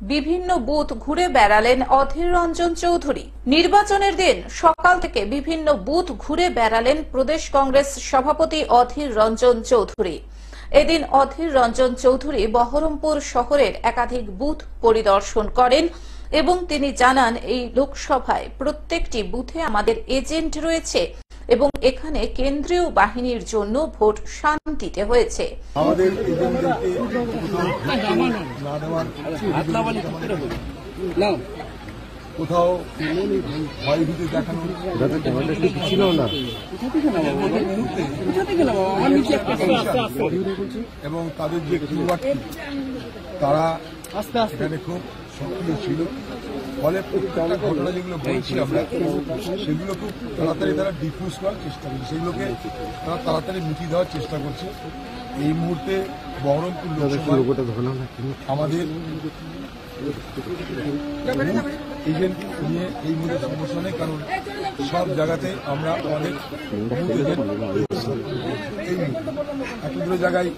বিভিন্ন বুথ ঘুরে বেড়ালেন অধীর রঞ্জন চৌধুরী। নির্বাচনের দিন সকাল থেকে বিভিন্ন বুথ ঘুরে বেড়ালেন প্রদেশ কংগ্রেস সভাপতি অধীর রঞ্জন চৌধুরী। এদিন অধীর রঞ্জন চৌধুরী বহরমপুর শহরের একাধিক বুথ পরিদর্শন করেন এবং তিনি জানান, এই লোকসভায় প্রত্যেকটি বুথে আমাদের এজেন্ট রয়েছে এবং এখানে কেন্দ্রীয় বাহিনীর জন্য ভোট শান্তিতে হয়েছে। আমাদের কোথাও ভয়ভীতি দেখানো ছিল না এবং তাদের যে কিউআরটি তারা এখানে খুব সক্রিয় ছিল, ফলে প্রত্যেকটা ঘটনা যেগুলো বলছি আমরা সেগুলো খুব তাড়াতাড়ি তারা ডিফিউজ করার চেষ্টা করছে, সেগুলোকে তারা তাড়াতাড়ি মিটিয়ে দেওয়ার চেষ্টা করছে। এই মুহূর্তে বহরমপুর লোকসভায় আমাদের এজেন্ট নিয়ে এই মুহূর্তে সমস্যা নেই, কারণ সব জায়গাতে আমরা আমাদের এই এতগুলো জায়গায়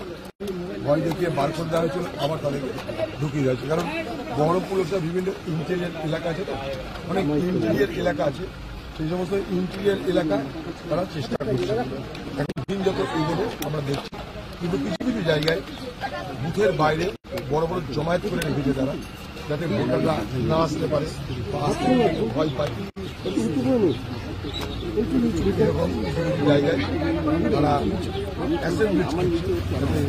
ভয় দেখিয়ে বার করে দেওয়া হয়েছিল, আবার তাদের ঢুকিয়ে দেওয়া হয়েছে। কারণ বহরমপুর লোকসভা বিভিন্ন ইন্টেরিয়ার এলাকা আছে, অনেক ইন্টেরিয়ার এলাকা আছে, সেই সমস্ত ইন্টেরিয়ার এলাকা তারা চেষ্টা করছে। এখন দিন যত এগোবে আমরা দেখছি, কিন্তু কিছু কিছু জায়গায় বুথের বাইরে বড় বড় জমায়েত করে রেখেছে তারা, যাতে ভোটাররা না আসতে পারে বা আসতে ভয় পায়। এরকম জায়গায় তারা অ্যাসেম্বলি যাতে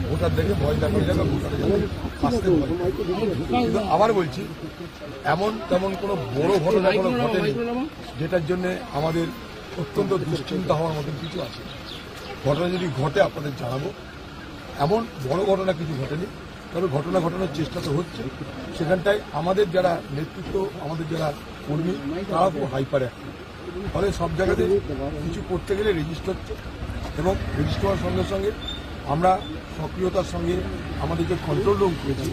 ভোটার দেখে ভয় দেখানো যায় বা ভোটার যাতে আসতে পারে। কিন্তু আবার বলছি, এমন তেমন কোনো বড় ঘটনা কোনো ঘটেনি যেটার জন্য আমাদের অত্যন্ত দুশ্চিন্তা হওয়ার মতন কিছু আছে। ঘটনা যদি ঘটে আপনাদের জানাবো, এমন বড় ঘটনা কিছু ঘটেনি, তবে ঘটনা ঘটানোর চেষ্টা তো হচ্ছে। সেখানটায় আমাদের যারা নেতৃত্ব, আমাদের যারা কর্মী, তারা খুব হাইপার অ্যাক্টিভ, ফলে সব জায়গাতে কিছু করতে গেলে রেজিস্টার হচ্ছে এবং রেজিস্টার হওয়ার সঙ্গে সঙ্গে আমরা সক্রিয়তার সঙ্গে আমাদের যে কন্ট্রোল রুম করেছি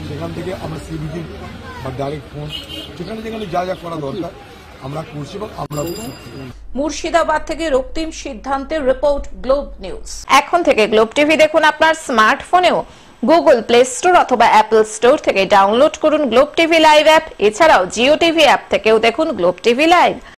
সেখান থেকে আমরা সিভিজি বা ডাইরেক্ট ফোন যেখানে যেখানে যা যা করা দরকার আমরা করছি এবং আমরা। মুর্শিদাবাদ থেকে রক্তিম সিদ্ধান্তের রিপোর্ট, গ্লোব নিউজ। এখন থেকে গ্লোব টিভি দেখুন আপনার স্মার্টফোনেও। গুগল প্লে স্টোর অথবা অ্যাপল স্টোর থেকে ডাউনলোড করুন গ্লোব টিভি লাইভ অ্যাপ। এছাড়াও জিও টিভি অ্যাপ থেকেও দেখুন গ্লোব টিভি লাইভ।